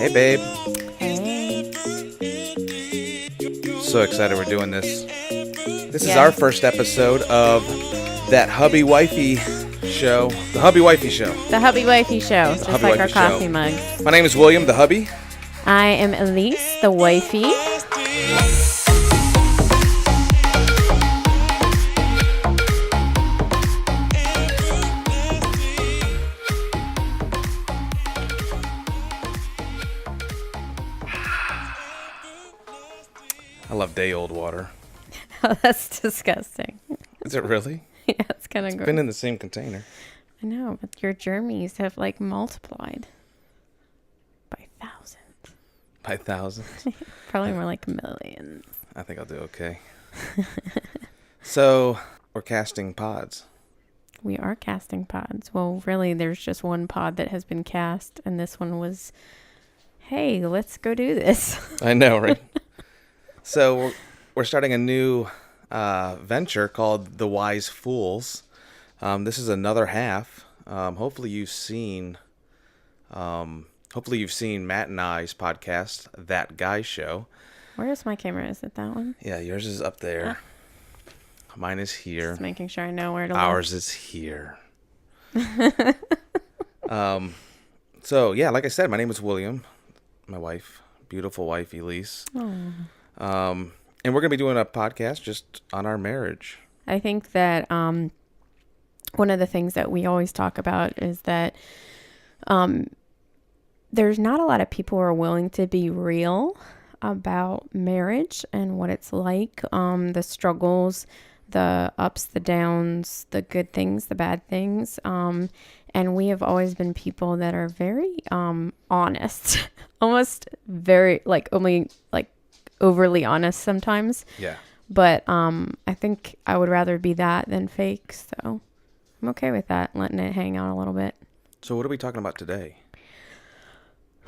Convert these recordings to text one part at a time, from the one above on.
Hey, babe. Hey. So excited we're doing this. This is our first episode of that Hubby Wifey show. The Hubby Wifey show. The Hubby Wifey show, just Hubby like our Wifey coffee show. mugs. My name is William, the hubby. I am Elise, the wifey. I love day-old water. Oh, that's disgusting. Is it really? Yeah, it's kind of gross. Been in the same container. I know, but your germs have multiplied by thousands. By thousands. Probably more like millions. I think I'll do okay. So, we're casting pods. We are casting pods. Well, really, there's just one pod that has been cast, and this one was, hey, let's go do this. I know, right? So, we're starting a new venture called The Wise Fools. This is another half. Hopefully you've seen Matt and I's podcast, That Guy Show. Where's my camera? Is it that one? Yeah, yours is up there. Mine is here. Just making sure I know where to look. Ours is here. So yeah, like I said, my name is William. My wife, beautiful wife, Elise. And we're gonna be doing a podcast just on our marriage. I think that one of the things that we always talk about is that there's not a lot of people who are willing to be real about marriage and what it's like, the struggles, the ups, the downs, the good things, the bad things. And we have always been people that are very honest, almost very only overly honest sometimes. Yeah. But I think I would rather be that than fake. So I'm okay with that, letting it hang out a little bit. So what are we talking about today?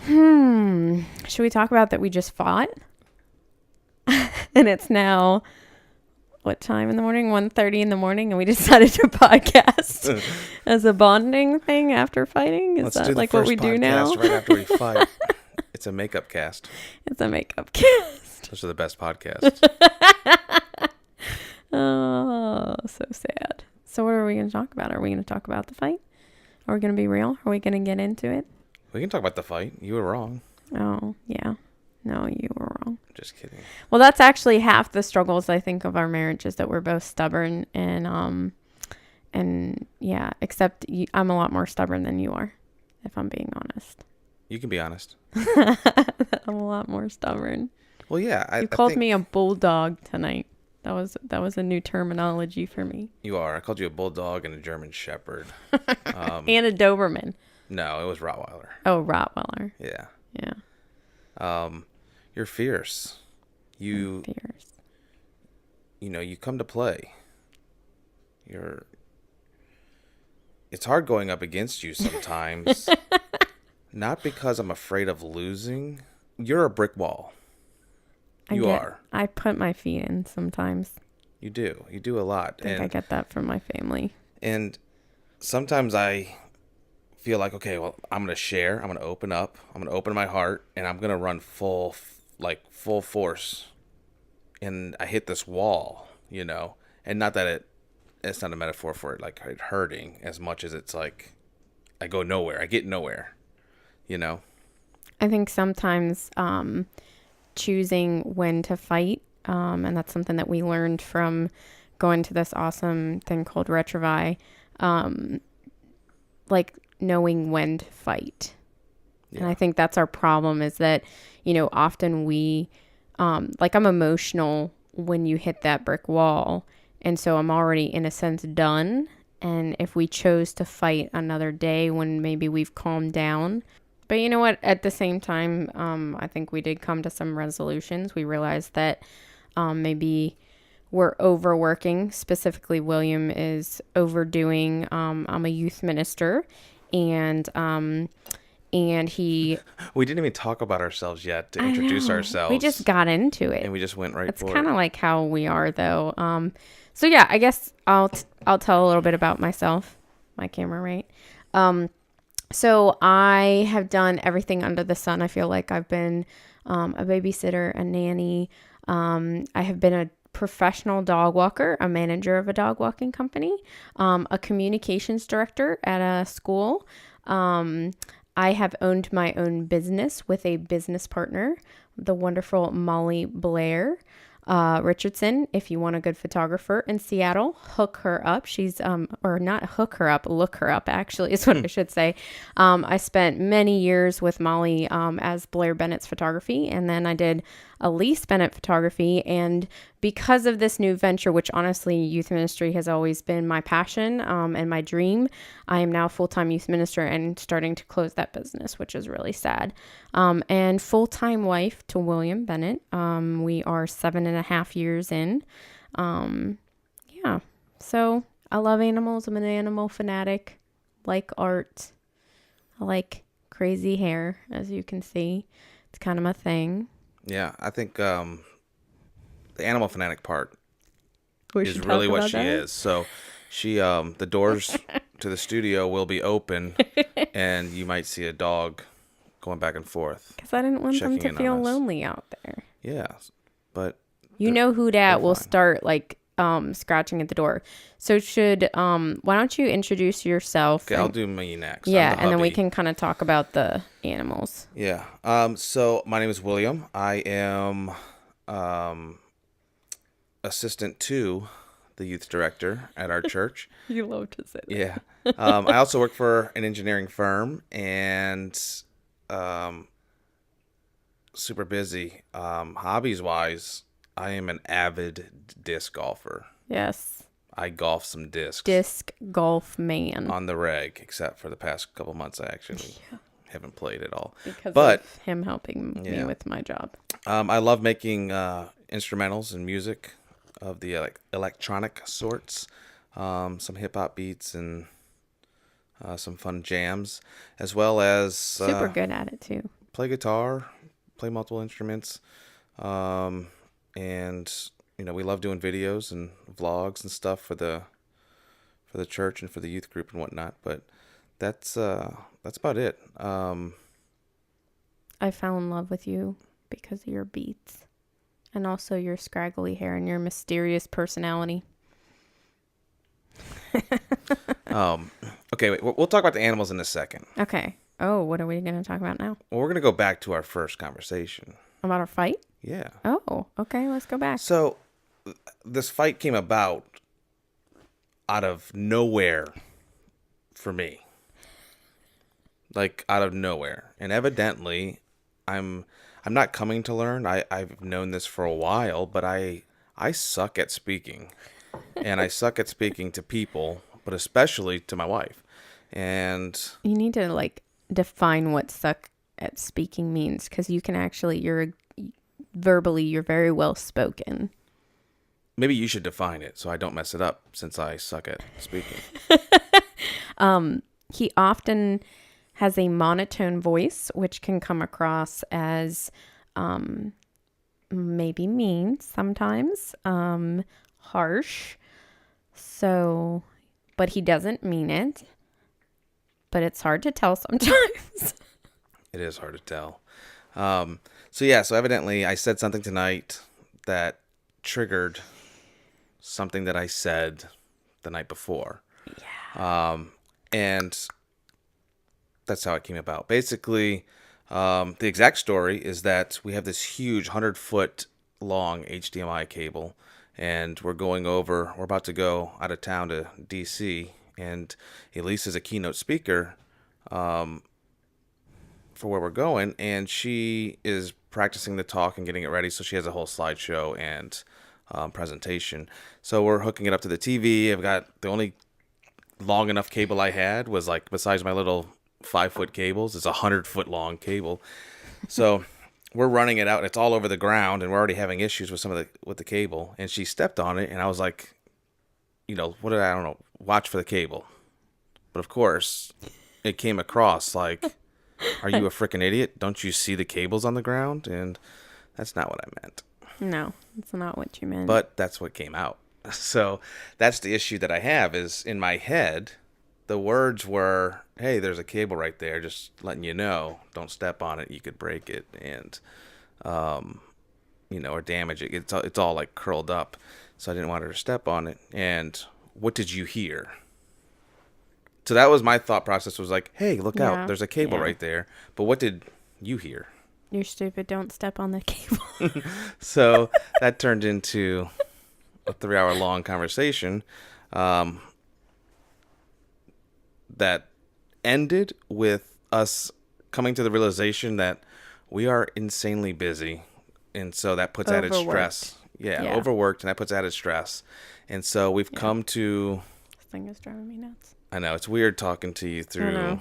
Should we talk about that we just fought? And it's now, what time in the morning? 1:30 in the morning. And we decided to podcast as a bonding thing after fighting. Is that like what we do now? Right after we fight. It's a makeup cast. It's a makeup cast. Those are the best podcasts. Oh, so sad. So what are we going to talk about? Are we going to talk about the fight? Are we going to be real? Are we going to get into it? We can talk about the fight. You were wrong. Oh, yeah. No, you were wrong. Just kidding. Well, that's actually half the struggles, I think, of our marriage is that we're both stubborn and yeah, except I'm a lot more stubborn than you are, if I'm being honest. You can be honest. I'm a lot more stubborn. Well, yeah. You called me a bulldog tonight. That was a new terminology for me. You are. I called you a bulldog and a German shepherd. And a Doberman. No, it was Rottweiler. Oh, Rottweiler. Yeah. Yeah. You're fierce. I'm fierce. You come to play. It's hard going up against you sometimes. Not because I'm afraid of losing. You're a brick wall. You are. I put my feet in sometimes. You do. You do a lot. I think I get that from my family. And sometimes I feel like, okay, well, I'm going to share. I'm going to open up. I'm going to open my heart. And I'm going to run full force. And I hit this wall, And not that it's not a metaphor for it hurting as much as it's like I go nowhere. I get nowhere, I think sometimes choosing when to fight, and that's something that we learned from going to this awesome thing called Retrovai, knowing when to fight. Yeah. And I think that's our problem is that, often we, I'm emotional when you hit that brick wall. And so I'm already, in a sense, done. And if we chose to fight another day when maybe we've calmed down. But you know what? At the same time, I think we did come to some resolutions. We realized that maybe we're overworking. Specifically, William is overdoing. I'm a youth minister. And he... We didn't even talk about ourselves yet to introduce ourselves. We just got into it. And we just went right for it. It's kind of like how we are, though. So, yeah, I guess I'll tell a little bit about myself. My camera, right? So I have done everything under the sun. I feel like I've been a babysitter, a nanny. I have been a professional dog walker, a manager of a dog walking company, a communications director at a school. I have owned my own business with a business partner, the wonderful Molly Blair. Richardson, if you want a good photographer in Seattle, hook her up. She's, or not hook her up, look her up, actually, is what I should say. I spent many years with Molly as Blair Bennett's photography, and then I did Elise Bennett photography. And because of this new venture, which honestly, youth ministry has always been my passion and my dream, I am now full-time youth minister and starting to close that business, which is really sad. And full-time wife to William Bennett. We are 7.5 years in. Yeah. So I love animals. I'm an animal fanatic. Like art. I like crazy hair, as you can see. It's kind of my thing. Yeah, I think the animal fanatic part We is should really talk what about she that. is. So she, the doors to the studio will be open, and you might see a dog going back and forth. Because I didn't want them Checking to in feel on us. lonely out there. Yeah, but You know who dat will fine. start like scratching at the door. So should why don't you introduce yourself? okay, I'll do me next. I'm Yeah, the and then we hubby. can kind of talk about the animals. Yeah. So my name is William. I am assistant to the youth director at our church. You love to say that. Yeah. I also work for an engineering firm and super busy. Hobbies wise, I am an avid disc golfer. Yes. I golf some discs Disc golf man. on the reg, except for the past couple months I actually haven't played at all. Because But of him helping me Yeah. with my job. I love making instrumentals and music of the electronic sorts, some hip hop beats and some fun jams, as well as Super good at it too. play guitar, play multiple instruments, and we love doing videos and vlogs and stuff for the church and for the youth group and whatnot. But that's about it. I fell in love with you because of your beats. And also your scraggly hair and your mysterious personality. Okay, wait, we'll talk about the animals in a second. Okay. Oh, what are we going to talk about now? Well, we're gonna go back to our first conversation. About our fight? Yeah. Oh, okay. Let's go back. So this fight came about out of nowhere for me. Like out of nowhere. And evidently I'm not coming to learn. I've known this for a while, but I suck at speaking. And I suck at speaking to people, but especially to my wife. And You need to like define what suck at speaking means because you can actually, you're very well spoken. maybe you should define it so I don't mess it up since I suck at speaking. He often has a monotone voice, which can come across as maybe mean sometimes, harsh. So, but he doesn't mean it. But it's hard to tell sometimes. It is hard to tell. So evidently I said something tonight that triggered something that I said the night before. Yeah. And that's how it came about. Basically, the exact story is that we have this huge 100-foot long HDMI cable, and we're about to go out of town to DC, and Elise is a keynote speaker for where we're going, and she is practicing the talk and getting it ready, so she has a whole slideshow and presentation. So we're hooking it up to the TV. I've got the only long enough cable I had was like, besides my little 5-foot cables, it's a 100-foot long cable. So we're running it out. It's all over the ground, and we're already having issues with with the cable. And she stepped on it, and I was like, I don't know, watch for the cable. But of course, it came across like, are you a freaking idiot? Don't you see the cables on the ground? And that's not what I meant. No, it's not what you meant. But that's what came out. So that's the issue that I have is in my head, the words were, "Hey, there's a cable right there. Just letting you know. Don't step on it. You could break it, and or damage it. It's all like curled up. So I didn't want her to step on it. And what did you hear? So that was my thought process. Was like, hey, look out. There's a cable right there. But what did you hear? You're stupid. Don't step on the cable. So that turned into a 3-hour long conversation that ended with us coming to the realization that we are insanely busy. And so that puts added stress. Yeah, overworked, and that puts added stress. And so we've come to... This thing is driving me nuts. I know. It's weird talking to you through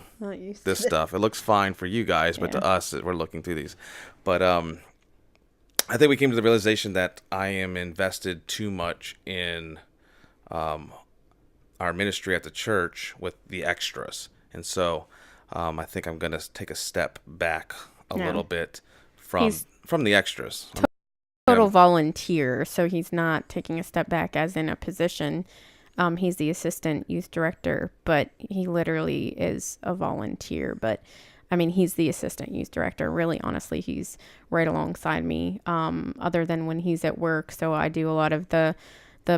this stuff. It looks fine for you guys, but to us, we're looking through these. But I think we came to the realization that I am invested too much in our ministry at the church with the extras. And so I think I'm going to take a step back a little bit from the extras. Total volunteer, so he's not taking a step back as in a position. He's the assistant youth director, but he literally is a volunteer. But I mean, he's the assistant youth director. Really, honestly, he's right alongside me, other than when he's at work. So I do a lot of the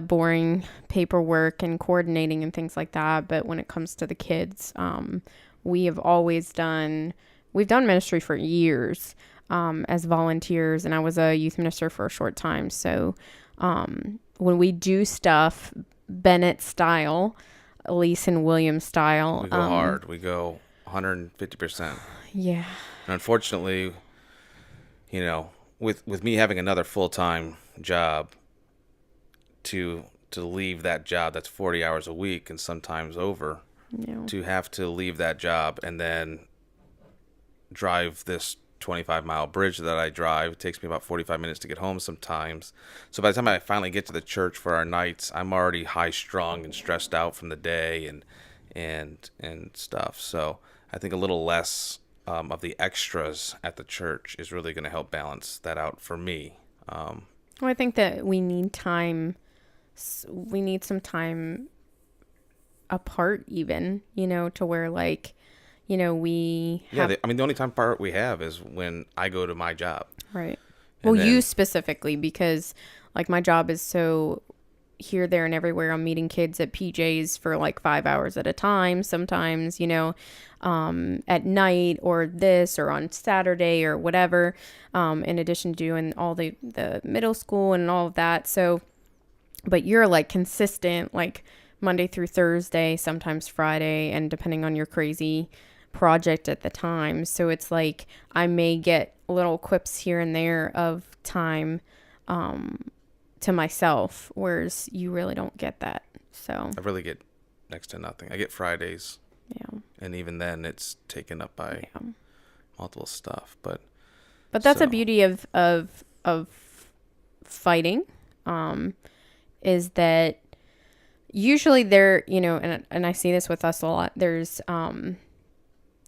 boring paperwork and coordinating and things like that. But when it comes to the kids, we've done ministry for years as volunteers. And I was a youth minister for a short time. So when we do stuff Bennett style, Elise and William style, we go hard. We go 150%. Yeah. And unfortunately, with me having another full-time job, to leave that job that's 40 hours a week and sometimes over, to have to leave that job and then drive this 25-mile bridge that I drive. It takes me about 45 minutes to get home sometimes. So by the time I finally get to the church for our nights, I'm already high-strung and stressed out from the day and stuff. So I think a little less of the extras at the church is really going to help balance that out for me. Well, I think that we need time. We need some time apart, even, to where we have... the only time apart we have is when I go to my job. Right. Well, you specifically, because my job is so here, there, and everywhere. I'm meeting kids at PJs for 5 hours at a time, sometimes, at night or this or on Saturday or whatever, in addition to doing all the middle school and all of that. So, but you're consistent, Monday through Thursday, sometimes Friday, and depending on your crazy project at the time. So it's I may get little quips here and there of time to myself, whereas you really don't get that. So I really get next to nothing. I get Fridays. Yeah. And even then it's taken up by multiple stuff. But that's a beauty of fighting, is that usually there, and I see this with us a lot, there's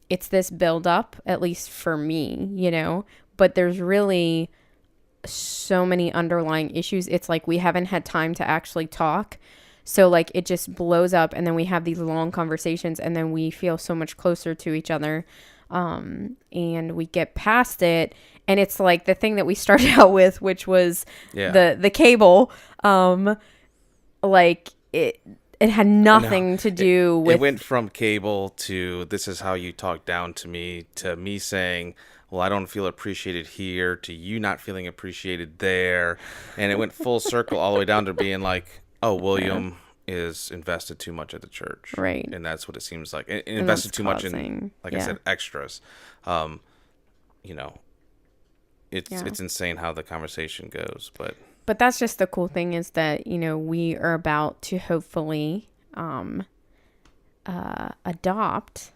it's this build up, at least for me, but there's really so many underlying issues. It's we haven't had time to actually talk. So it just blows up, and then we have these long conversations, and then we feel so much closer to each other. And we get past it, and it's the thing that we started out with, which was the cable. It had nothing to do with... It went from cable to this is how you talk down to me saying, well, I don't feel appreciated here, to you not feeling appreciated there. And it went full circle all the way down to being William is invested too much at the church. Right. And that's what it seems like. Invested too much in, I said, extras. It's insane how the conversation goes, But that's just the cool thing, is that, we are about to hopefully adopt.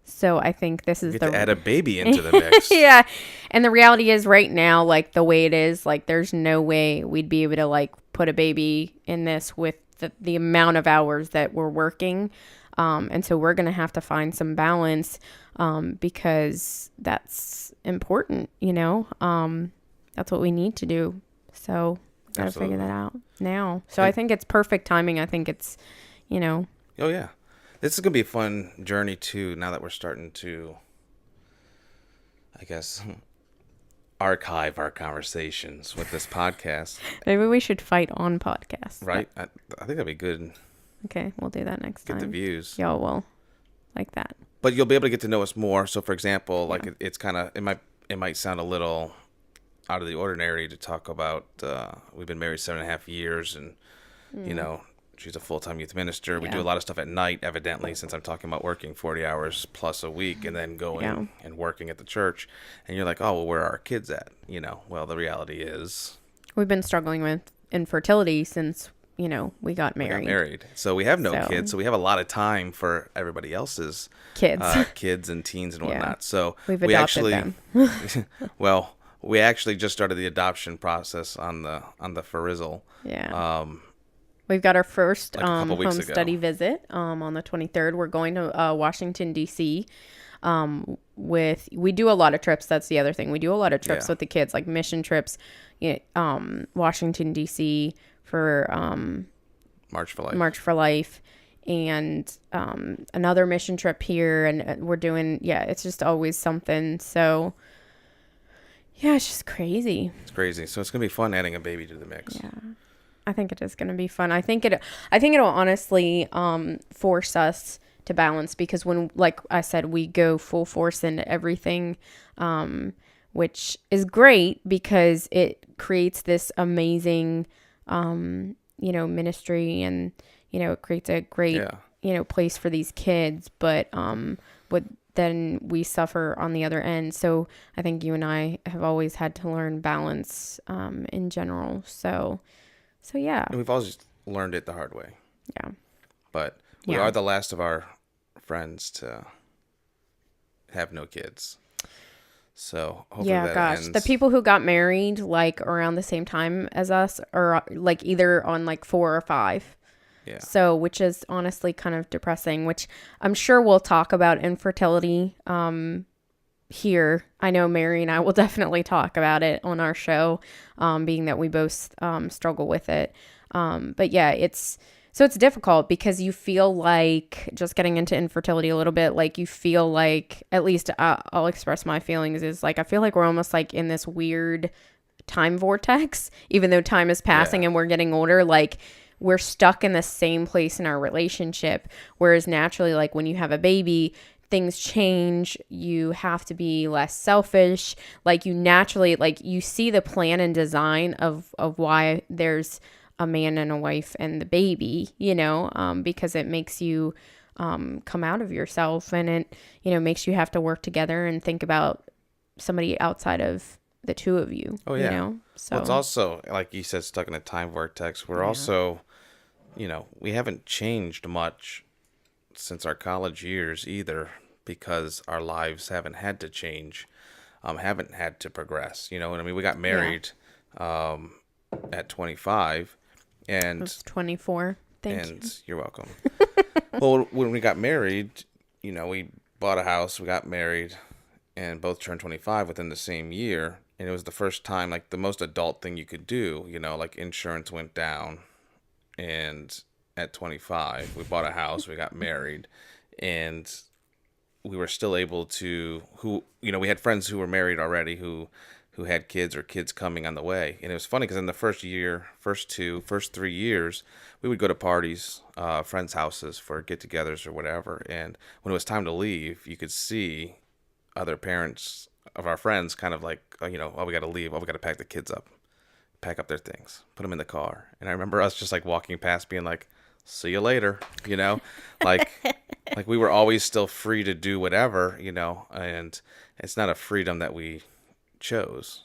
So I think this is to add a baby into the mix. Yeah. And the reality is right now, the way it is, there's no way we'd be able to put a baby in this with the amount of hours that we're working. And so we're going to have to find some balance, because that's important, that's what we need to do. So got to figure that out now. So I think it's perfect timing. I think it's, Oh, yeah. This is gonna be a fun journey too. Now that we're starting to, I guess, archive our conversations with this podcast, Maybe we should fight on podcasts. right? I think that'd be good. Okay, we'll do that next Get the time. views. Y'all will like that. But you'll be able to get to know us more. So, for example, like it's kind of it might sound a little out of the ordinary to talk about. We've been married 7.5 years, and you know, she's a full-time youth minister. We do a lot of stuff at night, evidently, since I'm talking about working 40 hours plus a week and then going and working at the church. And you're like, oh, well, where are our kids at? You know, well, the reality is we've been struggling with infertility since, you know, we got married. So we have no kids. So we have a lot of time for everybody else's kids and teens and whatnot. So we've adopted them. Well, we actually just started the adoption process on the Frizzle. Yeah. We've got our first home ago. study visit on the 23rd. We're going to Washington, D.C. We do a lot of trips. That's the other thing. We do a lot of trips with the kids, like mission trips. Washington, D.C. for March for Life. March for Life. And another mission trip here. And we're doing, it's just always something. So, yeah, it's just crazy. It's crazy. So it's going to be fun adding a baby to the mix. Yeah. I think it is going to be fun. I think it'll honestly force us to balance, because when, like I said, we go full force into everything, which is great because it creates this amazing, ministry, and, it creates a great, place for these kids. But then we suffer on the other end. So I think you and I have always had to learn balance in general. So yeah. And we've always learned it the hard way. Yeah. But we are the last of our friends to have no kids. So hopefully that ends. The people who got married like around the same time as us, or like either on like 4 or 5. Yeah. So, which is honestly kind of depressing, which I'm sure we'll talk about infertility here. I know Mary and I will definitely talk about it on our show, being that we both struggle with it. But yeah, it's difficult because you feel like, just getting into infertility a little bit, like you feel like, at least I'll express my feelings, is like I feel like we're almost like in this weird time vortex, even though time is passing and we're getting older. Like we're stuck in the same place in our relationship, whereas naturally, like when you have a baby, things change. You have to be less selfish. Like you naturally, like you see the plan and design of why there's a man and a wife and the baby, because it makes you come out of yourself, and it, makes you have to work together and think about somebody outside of the two of you. Oh yeah. So it's also, like you said, stuck in a time vortex. We're also, we haven't changed much since our college years either, because our lives haven't had to change, haven't had to progress. You know what I mean? We got married at 25, and I was 24. Thank you. You're welcome. Well, when we got married, we bought a house, we got married, and both turned 25 within the same year. And it was the first time, like the most adult thing you could do, like insurance went down. And at 25, we bought a house, we got married, and we were still able to, we had friends who were married already who had kids or kids coming on the way. And it was funny because in the first 3 years, we would go to parties, friends' houses for get-togethers or whatever. And when it was time to leave, you could see other parents of our friends kind of like, we got to leave. Oh, we got to pack the kids up, pack up their things, put them in the car. And I remember us just like walking past being like, see you later, like we were always still free to do whatever, and it's not a freedom that we chose.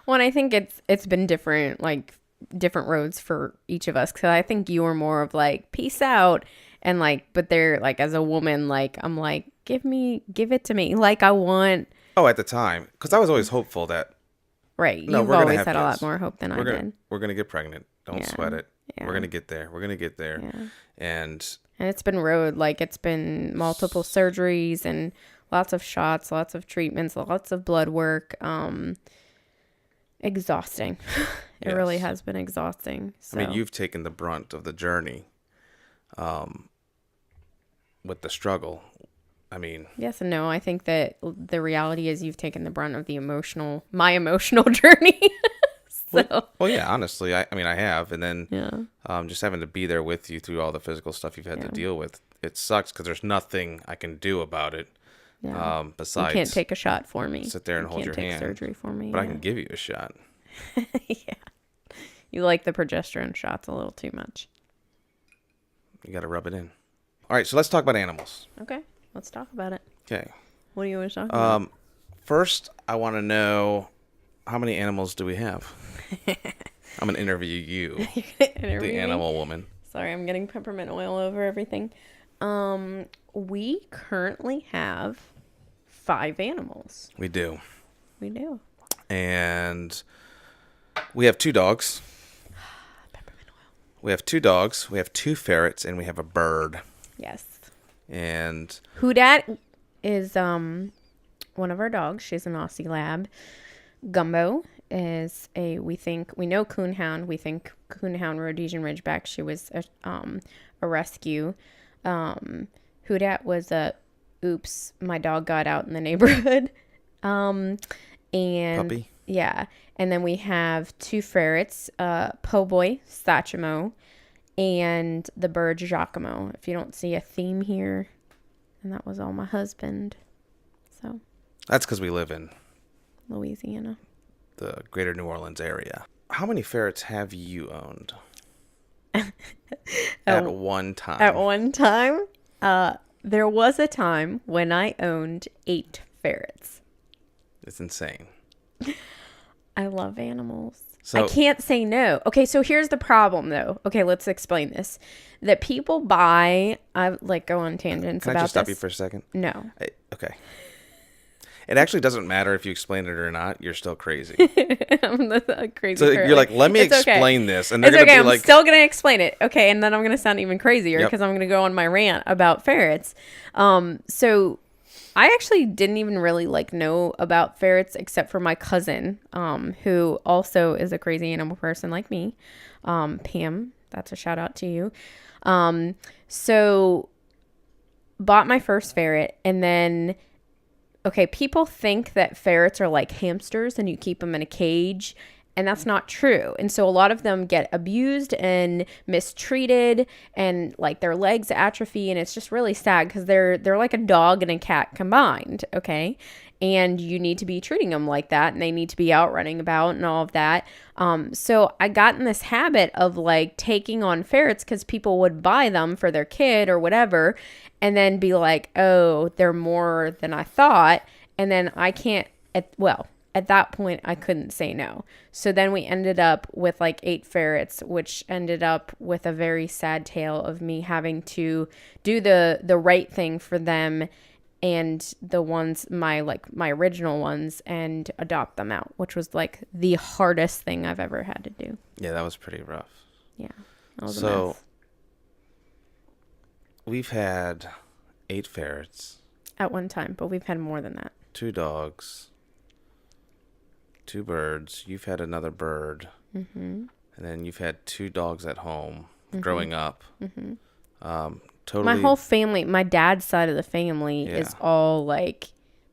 Well, and I think it's been different, like different roads for each of us. Cause I think you were more of like, peace out. And like, but they're like, as a woman, like, I'm like, give it to me. Like I want. Oh, at the time. Cause I was always hopeful that. Right. You've always had a lot more hope than I did. We're going to get pregnant. Don't sweat it. Yeah. We're going to get there. Yeah. And it's been it's been multiple surgeries and lots of shots, lots of treatments, lots of blood work. Exhausting. It really has been exhausting. So. I mean, you've taken the brunt of the journey. with the struggle. I mean, yes and no. I think that the reality is you've taken the brunt of my emotional journey. So well, yeah, honestly, I mean, I have, and then yeah, just having to be there with you through all the physical stuff you've had to deal with, it sucks because there's nothing I can do about it. yeah. Besides, You can't take a shot for me. sit there and hold your hand. Can't take surgery for me. But I can give you a shot. Yeah. You like the progesterone shots a little too much. You got to rub it in. All right, so let's talk about animals. Okay, let's talk about it. Okay. What do you want to talk about? First, I want to know, how many animals do we have? I'm gonna interview you, the animal woman. Sorry, I'm getting peppermint oil over everything. We currently have 5 animals. We do. We do. And we have 2 dogs. Peppermint oil. We have 2 dogs. We have 2 ferrets, and we have a bird. Yes. And Who dat is one of our dogs. She's an Aussie Lab. Gumbo is we know Coonhound. We think Coonhound Rhodesian Ridgeback. She was a rescue. Houdat was oops, my dog got out in the neighborhood. And puppy. Yeah. And then we have 2 ferrets, Po Boy, Sachimo, and the bird Giacomo. If you don't see a theme here, and that was all my husband. So That's because we live in Louisiana. the greater New Orleans area. How many ferrets have you owned? At one time. At one time, there was a time when I owned 8 ferrets. It's insane. I love animals. So, I can't say no. Okay, so here's the problem, though. Okay, let's explain this. That people buy, I go on tangents can about I just stop this. you for a second? No. Okay. It actually doesn't matter if you explain it or not. You're still crazy. I'm the crazy. So you're like, let me explain this, and they're gonna be I'm like, still gonna explain it. Okay, and then I'm gonna sound even crazier because I'm gonna go on my rant about ferrets. So I actually didn't even really know about ferrets except for my cousin, who also is a crazy animal person like me. Pam, that's a shout out to you. So bought my first ferret, and then. Okay, people think that ferrets are like hamsters and you keep them in a cage, and that's not true. And so a lot of them get abused and mistreated, and their legs atrophy, and it's just really sad because they're like a dog and a cat combined, okay? And you need to be treating them like that, and they need to be out running about and all of that. So I got in this habit of taking on ferrets because people would buy them for their kid or whatever, and then be like, oh, they're more than I thought. And then I can't, at that point, I couldn't say no. So then we ended up with 8 ferrets, which ended up with a very sad tale of me having to do the right thing for them and the ones, my original ones, and adopt them out, which was the hardest thing I've ever had to do. yeah, that was pretty rough. Yeah. That was a So mess. we've had 8 ferrets At one time, but we've had more than that. 2 dogs, 2 birds. You've had another bird, and then you've had 2 dogs at home growing up. Totally. My whole family, my dad's side of the family is all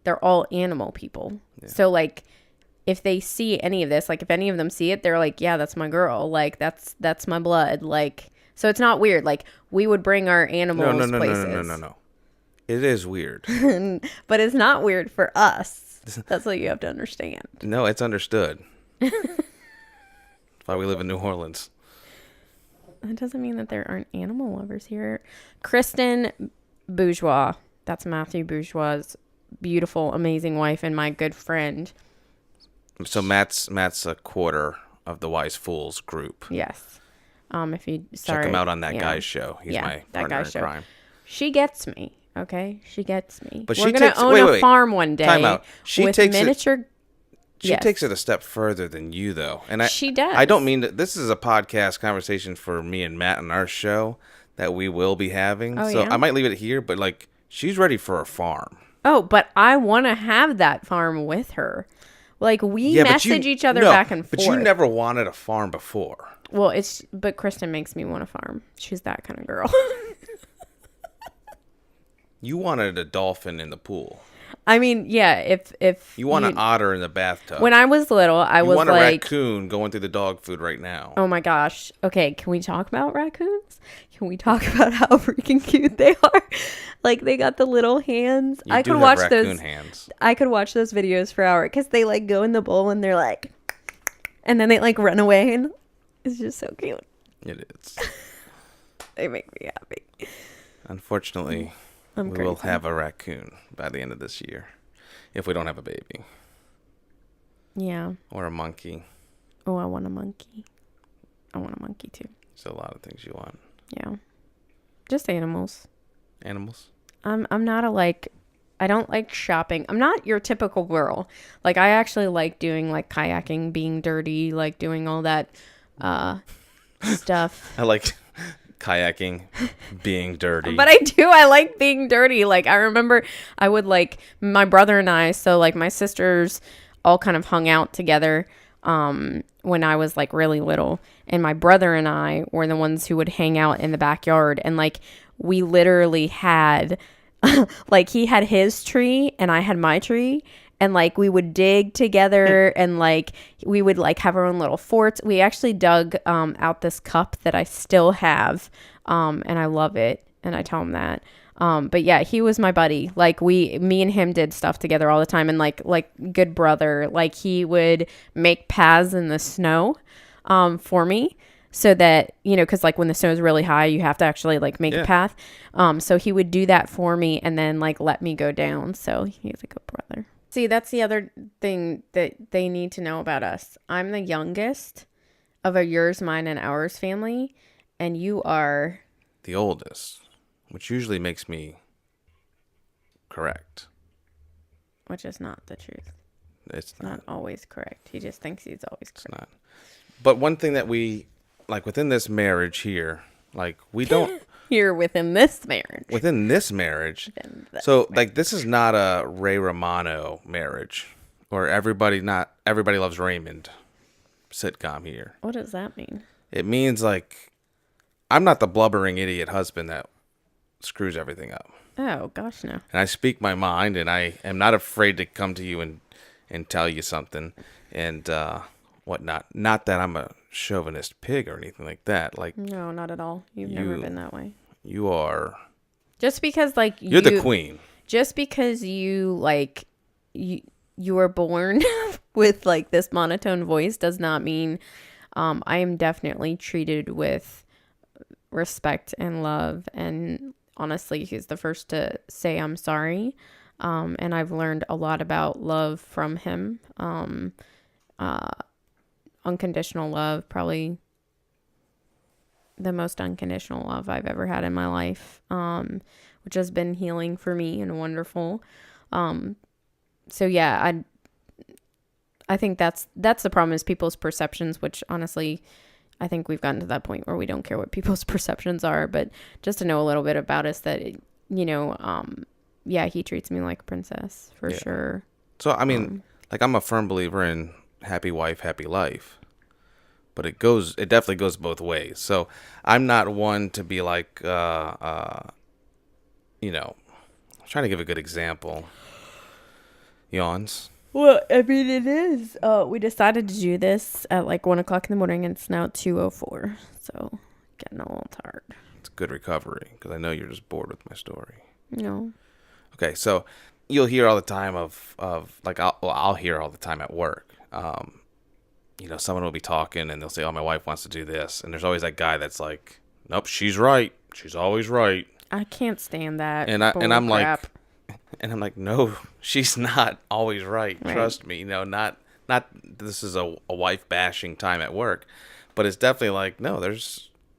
they're all animal people. Yeah. So if they see any of this, if any of them see it, they're like, yeah, that's my girl. That's my blood. So it's not weird. We would bring our animals places. No. It is weird. But it's not weird for us. That's what you have to understand. No, it's understood. That's why we live in New Orleans. That doesn't mean that there aren't animal lovers here. Kristen Bourgeois. That's Matthew Bourgeois' beautiful, amazing wife and my good friend. So Matt's a quarter of the Wise Fools group. Yes. Check him out on that guy's show. He's my partner in crime. She gets me. Okay, she gets me. But we're gonna own a farm one day. Time out. She takes miniature. She takes it a step further than you, though, and she does. I don't mean that. This is a podcast conversation for me and Matt and our show that we will be having. Oh, so yeah? I might leave it here, but she's ready for a farm. Oh, but I want to have that farm with her. We message each other back and forth. But you never wanted a farm before. Well, but Kristen makes me want a farm. She's that kind of girl. You wanted a dolphin in the pool. I mean, yeah, if You want an otter in the bathtub. when I was little, I you was want a like, raccoon going through the dog food right now. oh my gosh. Okay, can we talk about raccoons? Can we talk about how freaking cute they are? Like they got the little hands. You I do could have watch raccoon those. hands. I could watch those videos for hours because they like go in the bowl and they're like, and then they like run away and it's just so cute. It is. They make me happy. Unfortunately, I'm we crazy. will have a raccoon by the end of this year. If we don't have a baby. Yeah. Or a monkey. Oh, I want a monkey. I want a monkey too. There's a lot of things you want. Yeah. Just animals. Animals? I'm not a like, I don't like shopping. I'm not your typical girl. Like I actually like doing like kayaking, being dirty, like doing all that stuff. I like kayaking, being dirty. But I do. I like being dirty. Like I remember I would like my brother and I, so like my sisters all kind of hung out together when I was like really little, and my brother and I were the ones who would hang out in the backyard, and like we literally had like he had his tree and I had my tree, and like we would dig together and like we would like have our own little forts. We actually dug out this cup that I still have, and I love it, and I tell him that. But yeah, he was my buddy. Like me and him did stuff together all the time, and like good brother. Like he would make paths in the snow for me, so that, you know, because like when the snow is really high, you have to actually like make a path. So he would do that for me and then like let me go down. So he's a good brother. See, that's the other thing that they need to know about us. I'm the youngest of a yours, mine, and ours family, and you are the oldest, which usually makes me correct. which is not the truth. It's Not always correct. He just thinks he's always correct. It's not. But one thing that we, like within this marriage here, like we don't... Here within this marriage. Within this marriage. Like this is not a Ray Romano marriage or everybody loves Raymond sitcom here. What does that mean? It means like I'm not the blubbering idiot husband that screws everything up. Oh, gosh, no. And I speak my mind, and I am not afraid to come to you and tell you something and whatnot. Not that I'm a chauvinist pig or anything like that. Like, no, not at all. You've never been that way. You are. Just because, like, you're the queen. Just because you, like, you were born with, like, this monotone voice does not mean I am definitely treated with respect and love. And honestly, he's the first to say I'm sorry. And I've learned a lot about love from him. Unconditional love, probably the most unconditional love I've ever had in my life, which has been healing for me and wonderful. So yeah, I think that's the problem, is people's perceptions, which honestly, I think we've gotten to that point where we don't care what people's perceptions are. But just to know a little bit about us, that, you know, yeah, he treats me like a princess for sure. So, I mean, like, I'm a firm believer in happy wife, happy life. But it definitely goes both ways. So I'm not one to be like, you know, I'm trying to give a good example. Yawns. Well, I mean, it is. We decided to do this at like 1 o'clock in the morning, and it's now 2:04. So getting a little tired. It's good recovery, because I know you're just bored with my story. No. Okay, so you'll hear all the time of like, I'll hear all the time at work. You know, someone will be talking and they'll say, oh, my wife wants to do this. And there's always that guy that's like, nope, she's right. She's always right. I can't stand that. And I'm like, no, she's not always right. Trust me. You know, not this is a wife bashing time at work, but it's definitely like, no,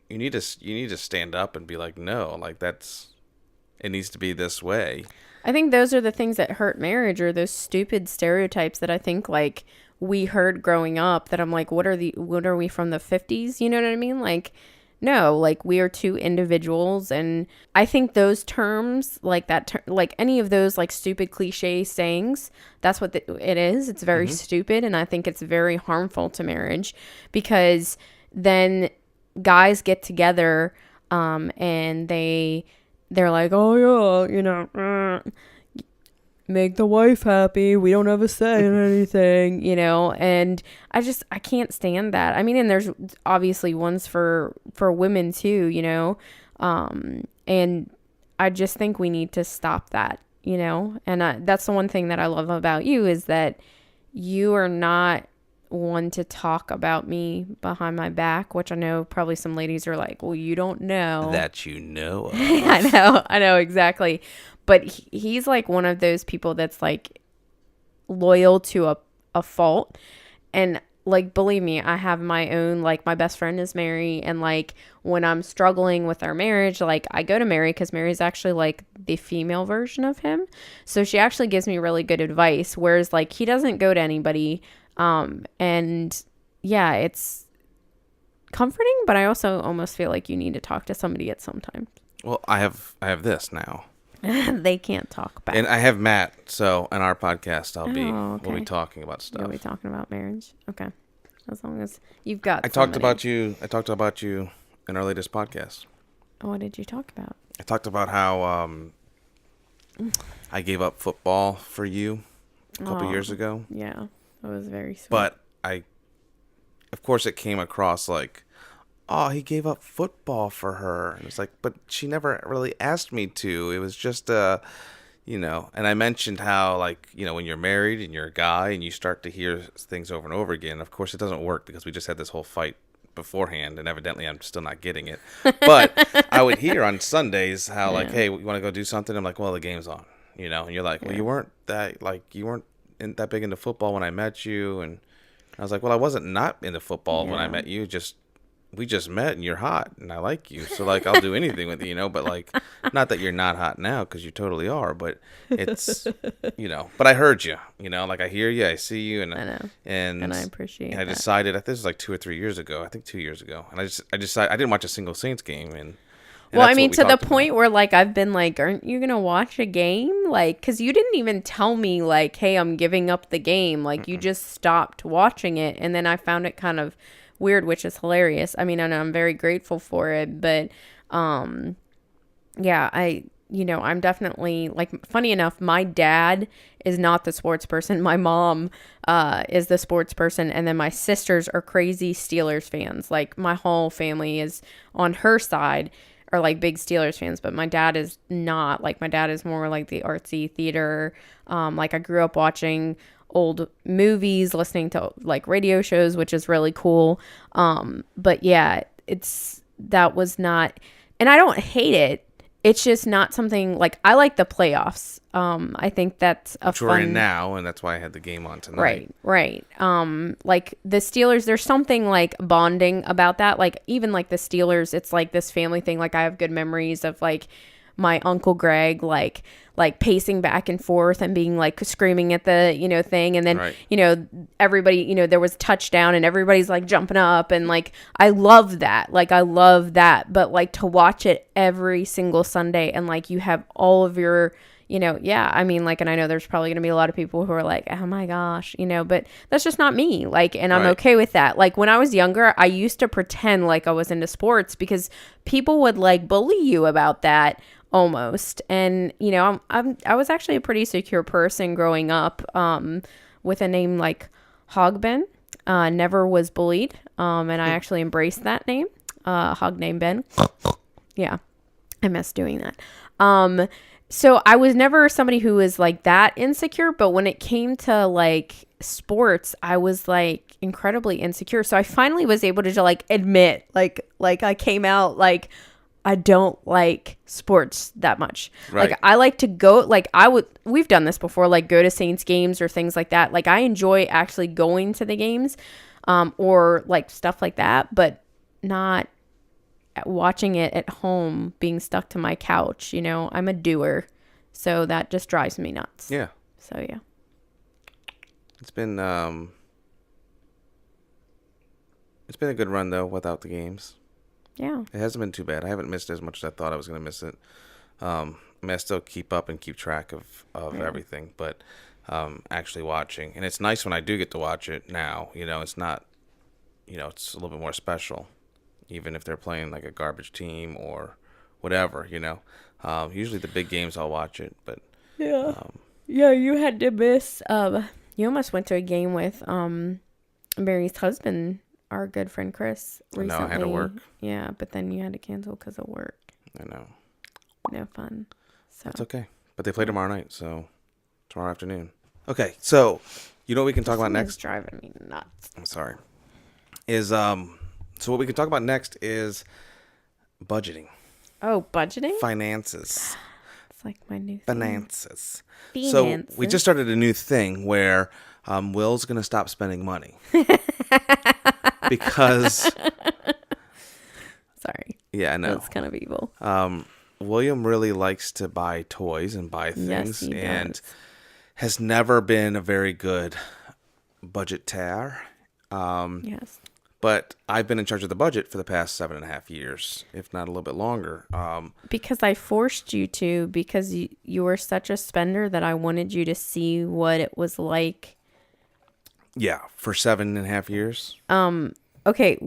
you need to stand up and be like, no, like it needs to be this way. I think those are the things that hurt marriage, or those stupid stereotypes that I think like we heard growing up, that I'm like, what are we from the 50s? You know what I mean? Like, no, like we are two individuals. And I think those terms, like that, like any of those like stupid cliche sayings, that's what it is. It's very stupid. And I think it's very harmful to marriage, because then guys get together and they they're like, oh yeah, make the wife happy. We don't have a say in anything, and I can't stand that. I mean, and there's obviously ones for women too, and I just think we need to stop that, and that's the one thing that I love about you is that you are not one to talk about me behind my back, which I know probably some ladies are like, well, you don't know That you know of. I know exactly. But he's like one of those people that's like loyal to a fault. And like, believe me, I have my own, like, my best friend is Mary. And like, when I'm struggling with our marriage, like, I go to Mary because Mary's actually like the female version of him. So she actually gives me really good advice. Whereas like, he doesn't go to anybody. And yeah, it's comforting, but I also almost feel like you need to talk to somebody at some time. Well, I have this now. They can't talk back. And I have Matt, so on our podcast okay. we'll be talking about stuff. You'll be talking about marriage. Okay. As long as you've got I talked about you in our latest podcast. What did you talk about? I talked about how I gave up football for you a couple years ago. Yeah. That was very sweet. But of course it came across like, oh, he gave up football for her. And it's like, but she never really asked me to. It was just, and I mentioned how, like, when you're married and you're a guy and you start to hear things over and over again, of course it doesn't work because we just had this whole fight beforehand and evidently I'm still not getting it. But I would hear on Sundays how, like, hey, you want to go do something? I'm like, well, the game's on, and you're like, well, you weren't that big into football when I met you. And I was like, well, I wasn't not into football when I met you. We just met and you're hot and I like you. So like, I'll do anything with you, but like, not that you're not hot now because you totally are, but it's, but I heard you, like I hear you, I see you. And I know. And I appreciate it. I decided, this was like 2 or 3 years ago. I think 2 years ago. And I decided I didn't watch a single Saints game. And well, I mean, to the point where like, I've been like, aren't you going to watch a game? Like, cause you didn't even tell me like, hey, I'm giving up the game. Like you just stopped watching it. And then I found it kind of weird, which is hilarious. I mean, and I'm very grateful for it, but yeah, I'm definitely like, funny enough, my dad is not the sports person. My mom is the sports person, and then my sisters are crazy Steelers fans. Like my whole family is on her side are like big Steelers fans, but my dad is not. Like my dad is more like the artsy theater. Like I grew up watching old movies, listening to like radio shows, which is really cool. But yeah, that was not, and I don't hate it. It's just not something like, I like the playoffs. I think that's a fun. We're in now, and that's why I had the game on tonight. Right. Like the Steelers, there's something like bonding about that. Like even like the Steelers, it's like this family thing. Like I have good memories of like my Uncle Greg, like pacing back and forth and being like screaming at the, thing. And then, right. Everybody, there was a touchdown and everybody's like jumping up. And like, I love that. Like, I love that. But like to watch it every single Sunday and like you have all of your, yeah, I mean, like, and I know there's probably going to be a lot of people who are like, oh my gosh, but that's just not me. Like, and I'm right. okay with that. Like when I was younger, I used to pretend like I was into sports because people would like bully you about that. Almost. And, I was actually a pretty secure person growing up, with a name like Hogben, never was bullied. And I actually embraced that name, Hog name Ben. Yeah. I miss doing that. So I was never somebody who was like that insecure, but when it came to like sports, I was like incredibly insecure. So I finally was able to like admit, like I came out like, I don't like sports that much. Right. Like I like to go, like we've done this before, like go to Saints games or things like that. Like I enjoy actually going to the games, or like stuff like that, but not watching it at home, being stuck to my couch. I'm a doer. So that just drives me nuts. Yeah. So yeah. It's been a good run though, without the games. Yeah. It hasn't been too bad. I haven't missed as much as I thought I was going to miss it. I mean, I still keep up and keep track of everything, but actually watching. And it's nice when I do get to watch it now. It's not, it's a little bit more special, even if they're playing like a garbage team or whatever, you know. Usually the big games I'll watch it, but Yeah. Yeah, you had to miss. You almost went to a game with Mary's husband, our good friend Chris, recently. I had to work. Yeah, but then you had to cancel because of work. I know. No fun. So It's okay. But they play tomorrow night, so tomorrow afternoon. Okay, so you know what we can talk about next? Driving me nuts. I'm sorry. So what we can talk about next is budgeting. Oh, budgeting? Finances. It's like my new thing. Finances. So we just started a new thing where Will's going to stop spending money. Because... Sorry. Yeah, I know. That's kind of evil. William really likes to buy toys and buy things. Yes, he and does. has never been a very good budgeteer. Yes. But I've been in charge of the budget for the past 7.5 years, if not a little bit longer. Because I forced you to, because you were such a spender that I wanted you to see what it was like. Yeah, for 7.5 years. Okay,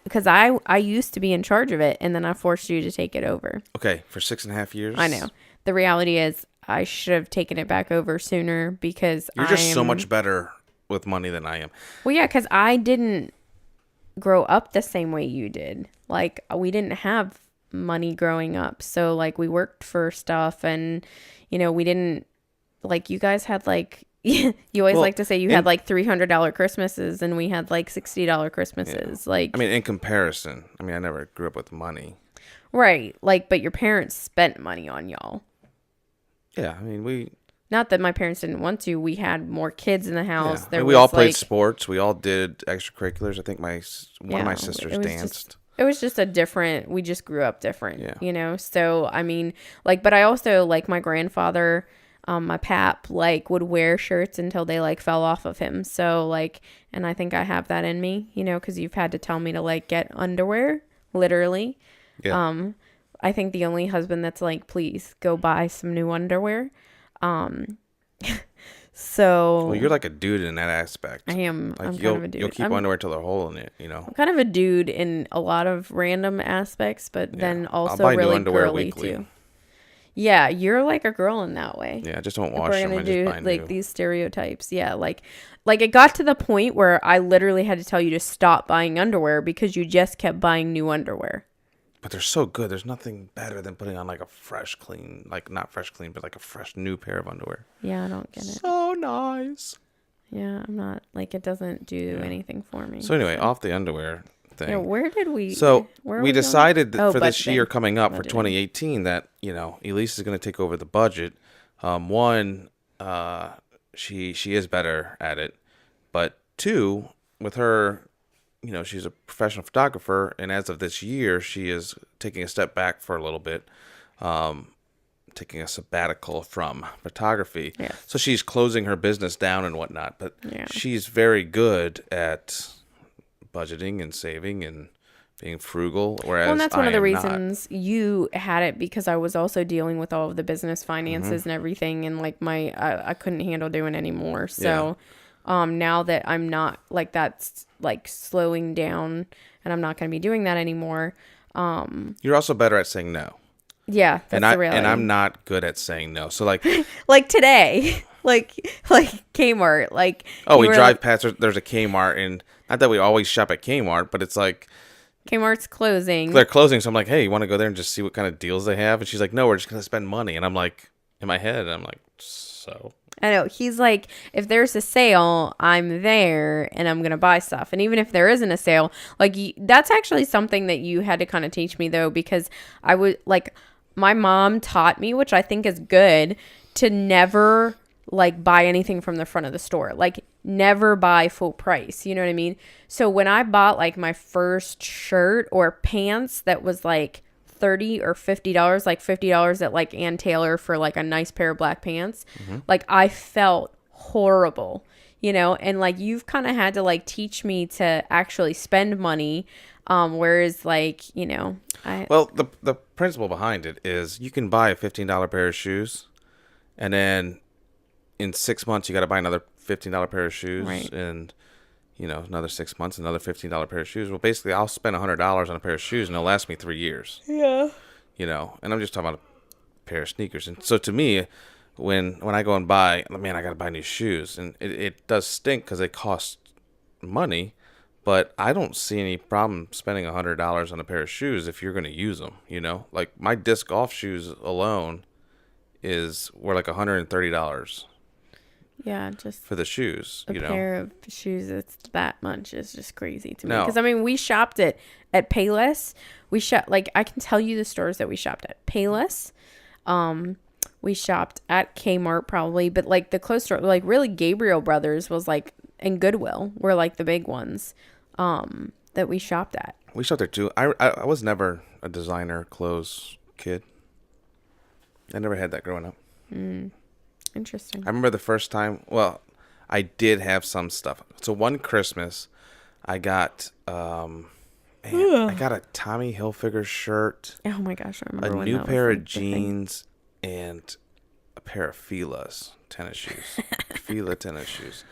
because I used to be in charge of it, and then I forced you to take it over. Okay, for 6.5 years. I know. The reality is I should have taken it back over sooner because you're just so much better with money than I am. Well, yeah, because I didn't grow up the same way you did. Like, we didn't have money growing up. So, like, we worked for stuff and, you know, we didn't, like, you guys had, like, you always like to say you had, like, $300 Christmases and we had, like, $60 Christmases. Yeah. Like, I mean, in comparison, I never grew up with money. Right. Like, but your parents spent money on y'all. Yeah, I mean, Not that my parents didn't want to. We had more kids in the house. Yeah. We all played sports. We all did extracurriculars. I think one of my sisters danced. It was just we just grew up different, yeah. You know? So, I mean, like, but I also, like, my grandfather, my pap, like, would wear shirts until they, like, fell off of him. So, like, and I think I have that in me, you know, because you've had to tell me to, like, get underwear, literally. Yeah. I think the only husband that's like, please go buy some new underwear. So well, you're like a dude in that aspect. I am. Like, I'm kind of a dude. You'll keep underwear till they're hole in it, you know. I'm kind of a dude in a lot of random aspects, but then also I'll buy really new underwear girly weekly. too. Yeah, you're like a girl in that way. Yeah, I just don't wash we're them. gonna I do just buy like new. these stereotypes. Yeah, like it got to the point where I literally had to tell you to stop buying underwear because you just kept buying new underwear. But they're so good. There's nothing better than putting on like a fresh, clean, like not fresh, clean, but like a fresh new pair of underwear. Yeah, I don't get it. So nice. Yeah, I'm not, like, it doesn't do anything for me. So anyway, off the underwear thing. Yeah, where did we... So we going? decided that for budgeting. this year coming up for Budgeting. 2018 that, you know, Elise is going to take over the budget. She is better at it. But two, with her... You know, she's a professional photographer, and as of this year, she is taking a step back for a little bit, taking a sabbatical from photography. Yeah. So she's closing her business down and whatnot, but she's very good at budgeting and saving and being frugal, whereas and that's one of the not. reasons you had it, because I was also dealing with all of the business finances and everything, and, like, I couldn't handle doing anymore. So... now that I'm not, like, that's, like, slowing down and I'm not going to be doing that anymore. You're also better at saying no. Yeah, that's the reality. And I'm not good at saying no. So, like... like today, like Kmart, like... Oh, we drive past, there's a Kmart, and not that we always shop at Kmart, but it's like... Kmart's closing. They're closing, so I'm like, hey, you want to go there and just see what kind of deals they have? And she's like, no, we're just going to spend money. And I'm like, in my head, I'm like, so... I know. He's like, if there's a sale, I'm there and I'm going to buy stuff. And even if there isn't a sale, like, that's actually something that you had to kind of teach me, though, because I would, like, my mom taught me, which I think is good, to never, like, buy anything from the front of the store. Like, never buy full price. You know what I mean? So when I bought, like, my first shirt or pants that was, like, $30 or $50, like $50 at, like, Ann Taylor for, like, a nice pair of black pants. Like, I felt horrible, you know, and, like, you've kind of had to, like, teach me to actually spend money. Whereas, like, you know, well, the principle behind it is you can buy a $15 pair of shoes, and then in 6 months you got to buy another $15 pair of shoes, right. And you know, another 6 months, another $15 pair of shoes. Well, basically, I'll spend $100 on a pair of shoes, and it'll last me 3 years. Yeah. and I'm just talking about a pair of sneakers. And so to me, when I go and buy, man, I got to buy new shoes, and it does stink because they cost money, but I don't see any problem spending $100 on a pair of shoes if you're going to use them, Like my disc golf shoes alone were like $130 Yeah, just for the shoes, a pair of shoes that's that much is just crazy to me. No. Because I mean, we shopped at Payless. We shop I can tell you the stores that we shopped at. Payless. We shopped at Kmart probably, but like the clothes store, like really Gabriel Brothers was like, and Goodwill were like the big ones that we shopped at. We shopped there too. I was never a designer clothes kid. I never had that growing up. Interesting. I remember the first time, well, I did have some stuff. So one Christmas, I got I got a Tommy Hilfiger shirt, Oh my gosh, I remember a when new that pair was of like the thing. jeans, and a pair of Fila's tennis shoes. Fila tennis shoes.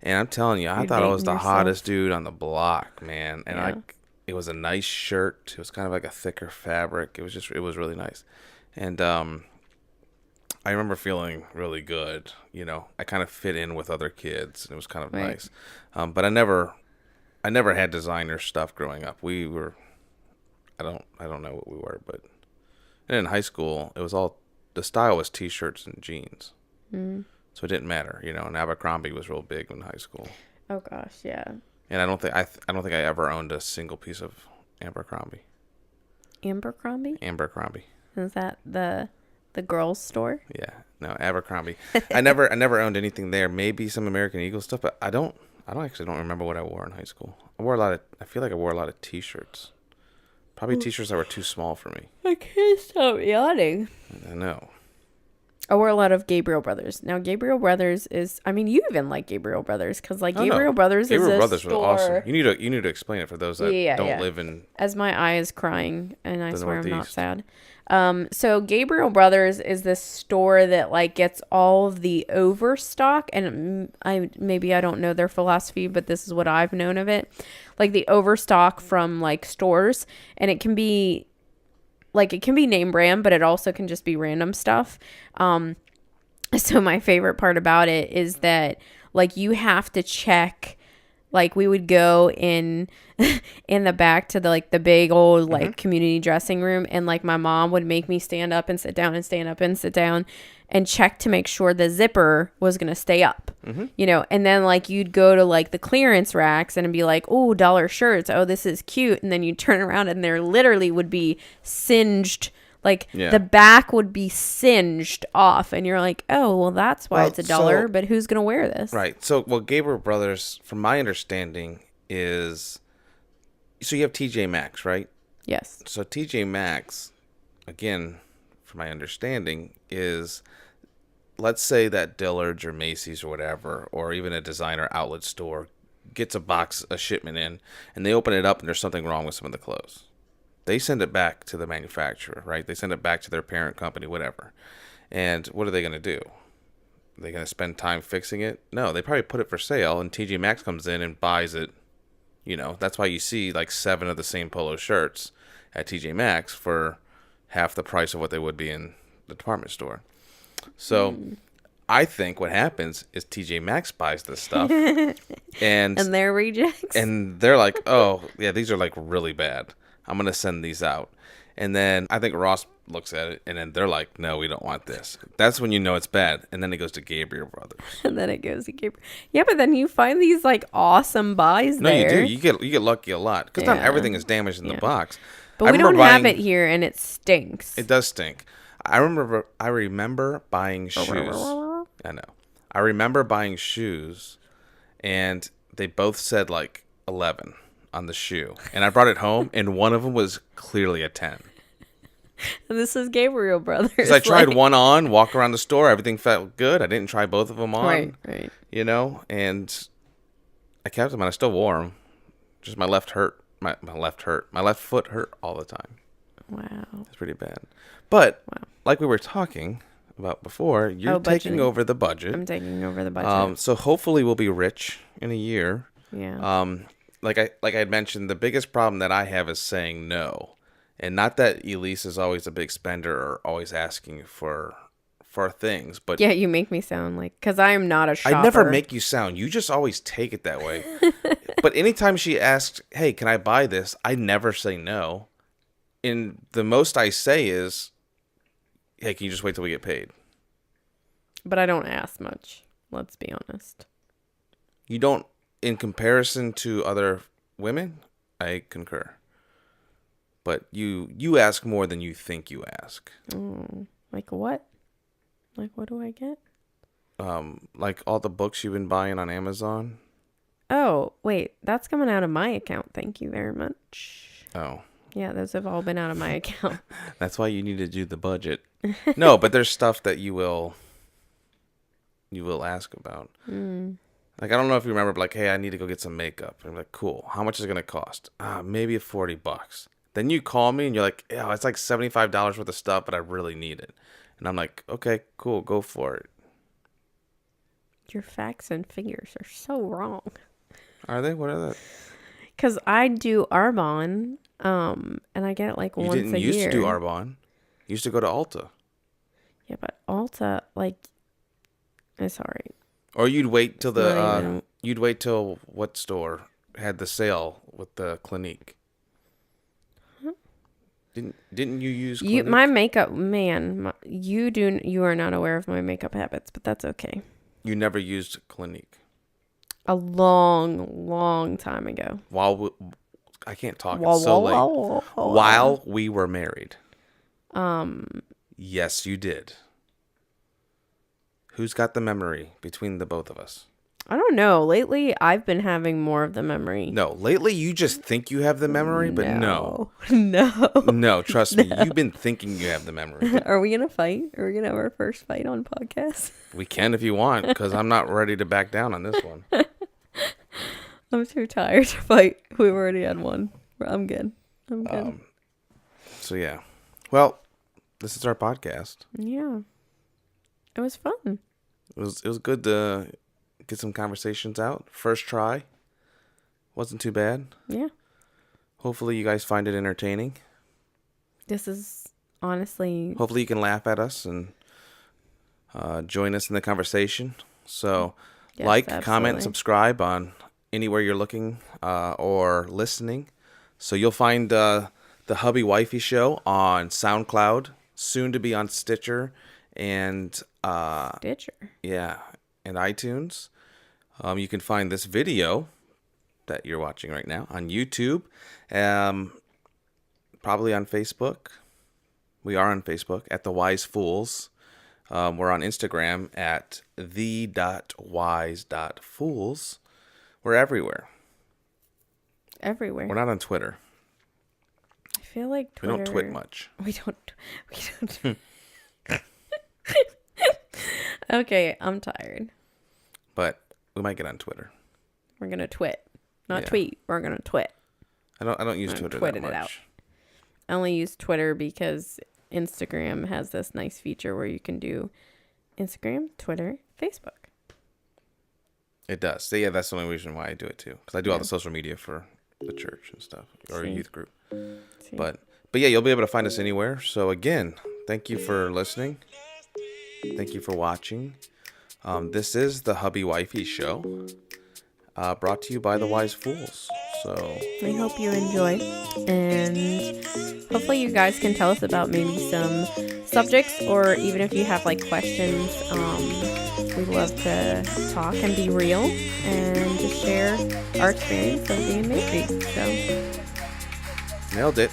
And I'm telling you, I You're thought I was dating the yourself. hottest dude on the block, man. And Yeah. it was a nice shirt. It was kind of like a thicker fabric. It was really nice. And I remember feeling really good. I kind of fit in with other kids, and it was kind of Right. nice. But I never had designer stuff growing up. We were, I don't know what we were, but and in high school, it was the style was t-shirts and jeans. So it didn't matter, and Abercrombie was real big in high school. Oh gosh, yeah. And I don't think I ever owned a single piece of Abercrombie. Abercrombie? Abercrombie. Is that the girls' store? Yeah. No, Abercrombie. I never owned anything there. Maybe some American Eagle stuff, but I don't remember what I wore in high school. I feel like I wore a lot of t-shirts. Probably t-shirts that were too small for me. I can't stop yawning. I know. I wore a lot of Gabriel Brothers. Now, Gabriel Brothers is, I mean, you even like Gabriel Brothers because, like, Oh, no. Gabriel Brothers Gabriel is a Brothers store. was awesome. You need to explain it for those that don't live in As my eye is crying, and I the swear I'm not Northeast. sad. So Gabriel Brothers is this store that like gets all of the overstock, and maybe I don't know their philosophy, but this is what I've known of it, like the overstock from like stores, and it can be name brand, but it also can just be random stuff. So my favorite part about it is that like you have to check. Like we would go in the back to the big old like community dressing room, and like my mom would make me stand up and sit down and stand up and sit down and check to make sure the zipper was going to stay up, and then like you'd go to like the clearance racks and be like, oh, dollar shirts. Oh, this is cute. And then you turn around and there literally would be singed, like the back would be singed off, and you're like, oh, well, that's why it's $1, but who's going to wear this? Right. So, Gabriel Brothers, from my understanding, is so you have TJ Maxx, right? Yes. So TJ Maxx, again, from my understanding, is let's say that Dillard's or Macy's or whatever, or even a designer outlet store gets a shipment in, and they open it up and there's something wrong with some of the clothes. They send it back to the manufacturer, right? They send it back to their parent company, whatever. And what are they going to do? Are they going to spend time fixing it? No, they probably put it for sale, and TJ Maxx comes in and buys it. That's why you see like 7 of the same polo shirts at TJ Maxx for half the price of what they would be in the department store. So I think what happens is TJ Maxx buys this stuff and they're rejects. and they're like, oh, yeah, these are like really bad. I'm going to send these out. And then I think Ross looks at it, and then they're like, no, we don't want this. That's when you know it's bad. And then it goes to Gabriel Brothers. And then it goes to Gabriel. Yeah, but then you find these like awesome buys No, there. you do. You get lucky a lot. Because not Yeah. everything is damaged in the box. But we don't have it here, and it stinks. It does stink. I remember buying shoes. I know. I remember buying shoes, and they both said like 11 on the shoe. And I brought it home, and one of them was clearly a 10. And this is Gabriel Brothers. Because I tried one on, walk around the store, everything felt good. I didn't try both of them on. Right. And I kept them, and I still wore them. Just my left hurt. My left foot hurt all the time. Wow. It's pretty bad. But like we were talking about before, you're taking budgeting. over the budget. I'm taking over the budget. So hopefully we'll be rich in a year. Yeah. Like I had mentioned, the biggest problem that I have is saying no. And not that Elise is always a big spender or always asking for things, but Yeah, you make me sound like, because I am not a shopper. I never make you sound. You just always take it that way. But anytime she asks, hey, can I buy this? I never say no. And the most I say is, hey, can you just wait till we get paid? But I don't ask much. Let's be honest. You don't, in comparison to other women, I concur. But you ask more than you think you ask. Like what? Like what do I get? Like all the books you've been buying on Amazon. Oh, wait. That's coming out of my account. Thank you very much. Oh. Yeah, those have all been out of my account. That's why you need to do the budget. No, but there's stuff that you will ask about. Like, I don't know if you remember, but like, hey, I need to go get some makeup. And I'm like, cool. How much is it going to cost? Maybe $40. Then you call me and you're like, yeah, it's like $75 worth of stuff, but I really need it. And I'm like, okay, cool, go for it. Your facts and figures are so wrong. Are they? What are they? Because I do Arbonne, and I get it like once a year. You didn't used to do Arbonne. You used to go to Ulta. Yeah, but Ulta, like, it's alright. Or you'd wait till you'd wait till what store had the sale with the Clinique? Huh? Didn't you use Clinique? My makeup, man, you are not aware of my makeup habits, but that's okay. You never used Clinique. A long time ago. I can't talk. It's so late. While we were married. Yes, you did. Who's got the memory between the both of us? I don't know. Lately, I've been having more of the memory. No, lately you just think you have the memory, but no. No, trust me. You've been thinking you have the memory. Are we going to fight? Are we going to have our first fight on podcast? We can if you want, because I'm not ready to back down on this one. I'm too tired to fight. We've already had one. I'm good. So, yeah. Well, this is our podcast. Yeah. It was fun. It was good to get some conversations out. First try. Wasn't too bad. Yeah. Hopefully you guys find it entertaining. This is honestly... Hopefully you can laugh at us and join us in the conversation. So yes, like, absolutely. comment, subscribe on anywhere you're looking or listening. So you'll find the Hubby Wifey show on SoundCloud, soon to be on Stitcher and Stitcher. Yeah, and iTunes. You can find this video that you're watching right now on YouTube, probably on Facebook. We are on Facebook at The Wise Fools. We're on Instagram at the.wise.fools. We're everywhere. Everywhere. We're not on Twitter. I feel like Twitter... We don't twit much. We don't. Okay, I'm tired. But we might get on Twitter. We're gonna twit, not tweet. We're gonna twit. I don't use Twitter that much. It out. I only use Twitter because Instagram has this nice feature where you can do Instagram, Twitter, Facebook. It does. So yeah, that's the only reason why I do it too. Because I do all the social media for the church and stuff, or a youth group. But yeah, you'll be able to find us anywhere. So again, thank you for listening. Thank you for watching. This is the Hubby Wifey show, brought to you by the Wise Fools. So I hope you enjoy, and hopefully you guys can tell us about maybe some subjects, or even if you have like questions. We love to talk and be real and just share our experience of being married. So nailed it.